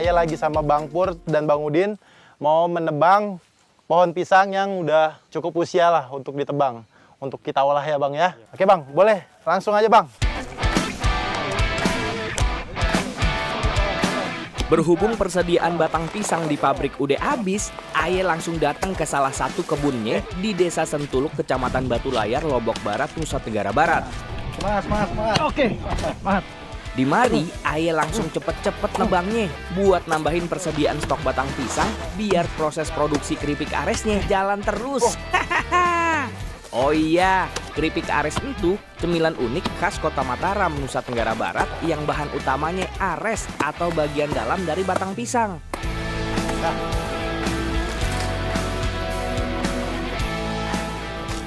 Ayah lagi sama Bang Pur dan Bang Udin mau menebang pohon pisang yang udah cukup usia lah untuk ditebang. Untuk kita olah ya Bang ya. Oke Bang, boleh langsung aja Bang. Berhubung persediaan batang pisang di pabrik udah habis, Aye langsung datang ke salah satu kebunnya di Desa Sentuluk, Kecamatan Batu Layar, Lombok Barat, Nusa Tenggara Barat. Semangat. Oke, semangat. Di mari, Aye langsung cepet-cepet nebangnya buat nambahin persediaan stok batang pisang biar proses produksi keripik aresnya jalan terus. Oh iya, keripik ares itu cemilan unik khas Kota Mataram, Nusa Tenggara Barat yang bahan utamanya ares atau bagian dalam dari batang pisang.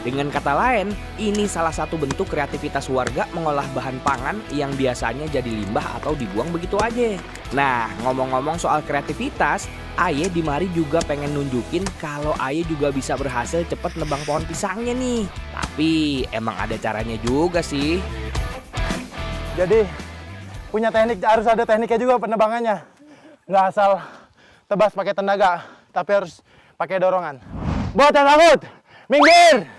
Dengan kata lain, ini salah satu bentuk kreativitas warga mengolah bahan pangan yang biasanya jadi limbah atau dibuang begitu aja. Nah, ngomong-ngomong soal kreativitas, Aye di mari juga pengen nunjukin kalau Aye juga bisa berhasil cepet nebang pohon pisangnya nih. Tapi emang ada caranya juga sih. Jadi punya teknik, harus ada tekniknya juga penebangannya. Nggak asal tebas pakai tenaga, tapi harus pakai dorongan. Buat yang takut, minggir!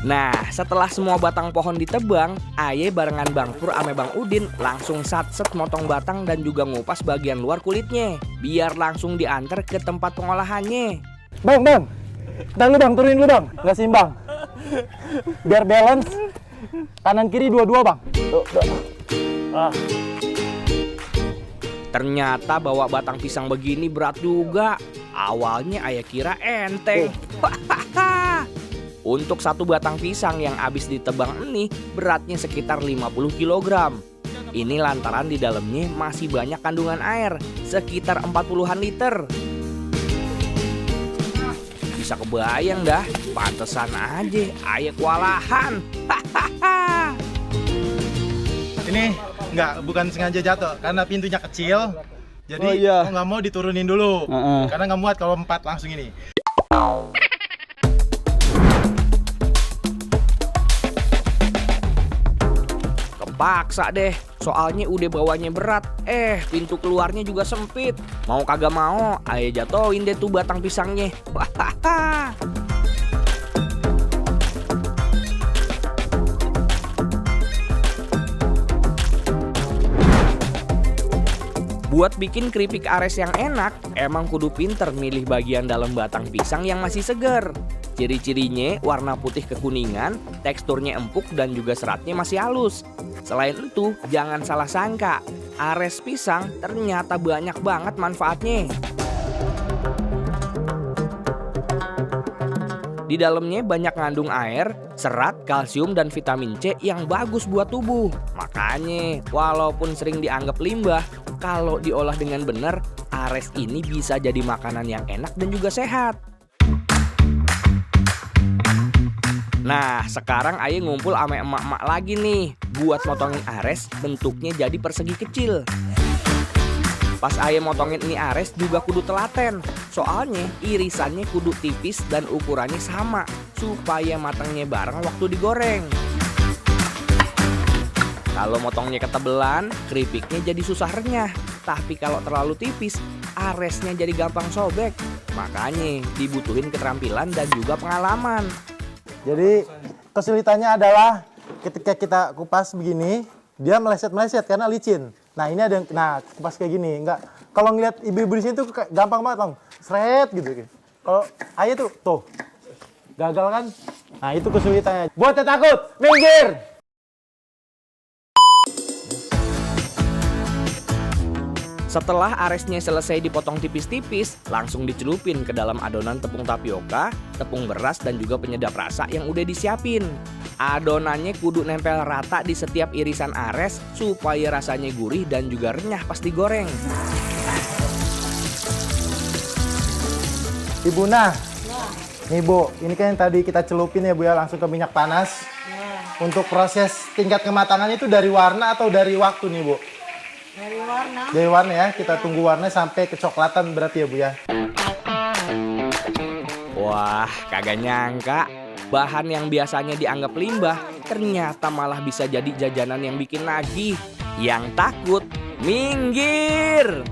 Nah, setelah semua batang pohon ditebang, Aye barengan Bang Pur ame Bang Udin langsung satset motong batang dan juga ngupas bagian luar kulitnya, biar langsung diantar ke tempat pengolahannya. Bang, bentar lu Bang, turunin lu Bang, nggak seimbang. Biar balance, kanan kiri dua-dua Bang. Tuh. Ternyata bawa batang pisang begini berat juga. Awalnya Aye kira enteng. Untuk satu batang pisang yang habis ditebang ini beratnya sekitar 50 kg. Ini lantaran di dalamnya masih banyak kandungan air, sekitar 40-an liter. Bisa kebayang dah, pantesan aja Aye kewalahan. Ini bukan sengaja jatuh, karena pintunya kecil. Jadi mau nggak mau diturunin dulu, karena nggak muat kalau 4 langsung ini. Paksa deh, soalnya udah bawanya berat. Pintu keluarnya juga sempit. Mau kagak mau, Aye jatoin deh tuh batang pisangnya. Buat bikin keripik ares yang enak, emang kudu pinter milih bagian dalam batang pisang yang masih segar. Ciri-cirinya warna putih kekuningan, teksturnya empuk dan juga seratnya masih halus. Selain itu, jangan salah sangka, ares pisang ternyata banyak banget manfaatnya. Di dalamnya banyak ngandung air, serat, kalsium, dan vitamin C yang bagus buat tubuh. Makanya, walaupun sering dianggap limbah, kalau diolah dengan benar, ares ini bisa jadi makanan yang enak dan juga sehat. Nah, sekarang Aye ngumpul ame emak-emak lagi nih buat motongin ares bentuknya jadi persegi kecil. Pas Aye motongin ini ares juga kudu telaten. Soalnya irisannya kudu tipis dan ukurannya sama supaya matangnya bareng waktu digoreng. Kalau motongnya ketebelan, keripiknya jadi susah renyah. Tapi kalau terlalu tipis, aresnya jadi gampang sobek. Makanya dibutuhin keterampilan dan juga pengalaman. Jadi kesulitannya adalah ketika kita kupas begini, dia meleset-meleset karena licin. Nah ini ada, kupas kayak gini, kalau ngeliat ibu-ibu di sini tuh gampang banget Bang, seret gitu. Kalau Aye tuh, gagal kan? Nah itu kesulitannya. Buat yang takut, minggir! Setelah aresnya selesai dipotong tipis-tipis, langsung dicelupin ke dalam adonan tepung tapioka, tepung beras, dan juga penyedap rasa yang udah disiapin. Adonannya kudu nempel rata di setiap irisan ares supaya rasanya gurih dan juga renyah pas digoreng. Ibu Nah, nih Bu, ini kan yang tadi kita celupin ya Bu ya, langsung ke minyak panas. Untuk proses tingkat kematangan itu dari warna atau dari waktu nih Bu? Dari warna. Dari warna ya, kita tunggu warna sampai kecoklatan berarti ya Bu ya. Wah, kagak nyangka bahan yang biasanya dianggap limbah ternyata malah bisa jadi jajanan yang bikin nagih. Yang takut, minggir!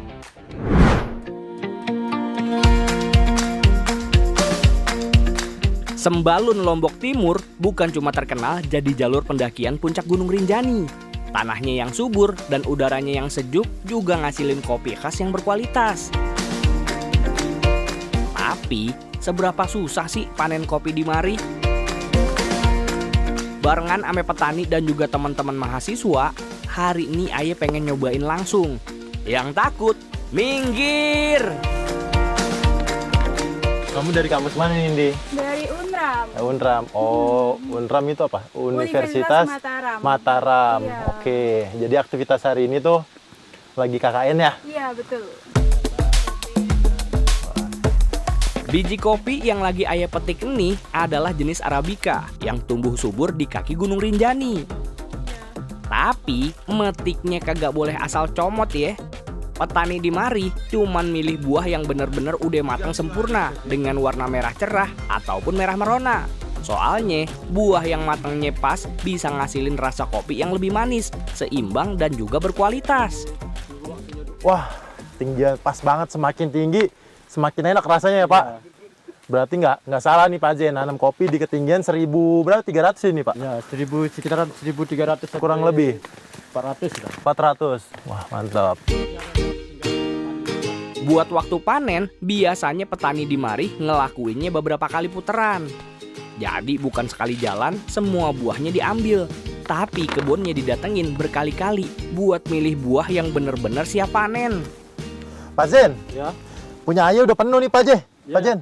Sembalun Lombok Timur bukan cuma terkenal jadi jalur pendakian puncak Gunung Rinjani. Tanahnya yang subur dan udaranya yang sejuk juga ngasilin kopi khas yang berkualitas. Tapi, seberapa susah sih panen kopi di mari? Barengan ame petani dan juga teman-teman mahasiswa, hari ini Aye pengen nyobain langsung. Yang takut, minggir! Kamu dari kampus mana nih, Indi? Dari UNRAM. Unram. Oh, Unram itu apa? Universitas Mataram. Mataram. Iya. Oke. Jadi aktivitas hari ini tuh lagi KKN ya? Iya, betul. Biji kopi yang lagi Aye petik ini adalah jenis Arabica yang tumbuh subur di kaki Gunung Rinjani. Tapi metiknya kagak boleh asal comot ya. Petani di mari cuman milih buah yang bener-bener udah matang sempurna dengan warna merah cerah ataupun merah merona. Soalnya buah yang matangnya pas bisa ngasilin rasa kopi yang lebih manis, seimbang dan juga berkualitas. Wah, tinggi pas banget, semakin tinggi semakin enak rasanya ya, Pak. Berarti nggak salah nih Pak Jen, nanam kopi di ketinggian 1000 berapa 300 ini, Pak? Ya, sekitaran 1300 Kurang lebih 400 lah. 400. Wah, mantap. Buat waktu panen, biasanya petani di mari ngelakuinnya beberapa kali putaran. Jadi bukan sekali jalan, semua buahnya diambil. Tapi kebunnya didatengin berkali-kali buat milih buah yang bener-bener siap panen. Pak Zen, Ya. punya Aye udah penuh nih Pak Jen. Ya. Pak Jen.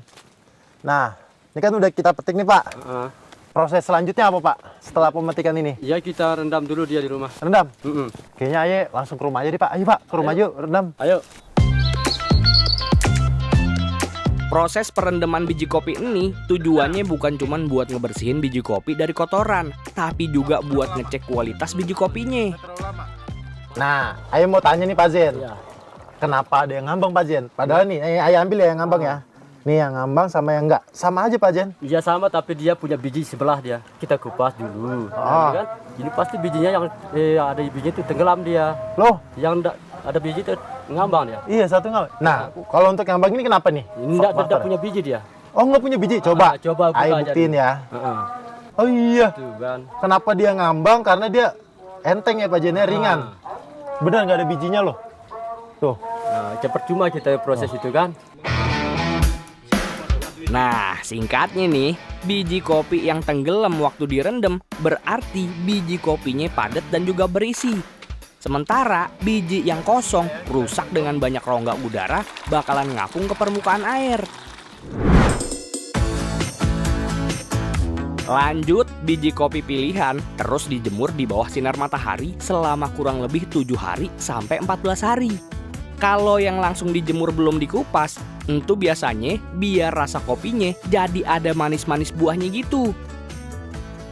Nah, ini kan udah kita petik nih Pak. Proses selanjutnya apa Pak setelah pemetikan ini? Ya, kita rendam dulu dia di rumah. Rendam? Mm-mm. Kayaknya Aye langsung ke rumah aja nih Pak. Ayo Pak, ke rumah yuk, rendam. Ayo. Proses perendaman biji kopi ini tujuannya bukan cuma buat ngebersihin biji kopi dari kotoran, tapi juga buat ngecek kualitas biji kopinya. Nah, Aye mau tanya nih Pak Zen. Ya. Kenapa ada yang ngambang Pak Jen? Padahal nih, Aye ambil ya yang ngambang ya. Nih yang ngambang sama yang enggak. Sama aja Pak Jen. Iya sama, tapi dia punya biji sebelah dia. Kita kupas dulu. Oh. Kan? Ini pasti bijinya yang ada bijinya itu tenggelam dia. Loh, Yang enggak ada biji itu ngambang dia. iya satu ngambang. Nah, kalau untuk ngambang ini kenapa nih? Ini enggak Faktor. punya biji dia. Oh, nggak punya biji. Coba. Coba buka Aye aja buktiin dulu. ya. Heeh. Oh iya. Tuh kan. Kenapa dia ngambang? Karena dia enteng ya Pak Jen, ringan. Benar nggak ada bijinya loh. Tuh. Nah, percuma kita proses itu kan. Nah, singkatnya nih, biji kopi yang tenggelam waktu direndam berarti biji kopinya padat dan juga berisi. Sementara biji yang kosong rusak dengan banyak rongga udara bakalan ngapung ke permukaan air. Lanjut, biji kopi pilihan terus dijemur di bawah sinar matahari selama kurang lebih 7 hari sampai 14 hari. Kalau yang langsung dijemur belum dikupas, itu biasanya biar rasa kopinya jadi ada manis-manis buahnya gitu.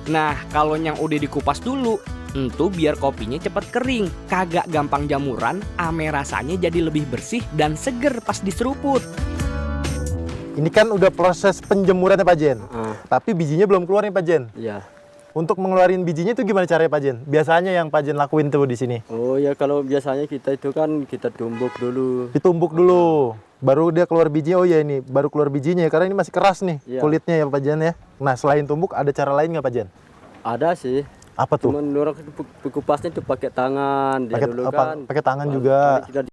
Nah, kalau yang udah dikupas dulu, itu biar kopinya cepet kering, kagak gampang jamuran, ame rasanya jadi lebih bersih dan seger pas diseruput. Ini kan udah proses penjemurannya Pak Jen. Tapi bijinya belum keluar nih Pak Jen. Iya. Untuk mengeluarin bijinya itu gimana caranya Pak Jen? Biasanya yang Pak Jen lakuin tuh di sini. Oh ya, kalau biasanya kita itu kan kita tumbuk dulu. Ditumbuk dulu, baru dia keluar bijinya. Oh ya ini baru keluar bijinya ya, karena ini masih keras nih Iya. kulitnya ya Pak Jen ya. Nah selain tumbuk ada cara lain nggak Pak Jen? Ada sih. Apa tuh? Cuman orang kupasnya itu pakai tangan dia Pakai dulu apa? kan. Pakai tangan juga. Kita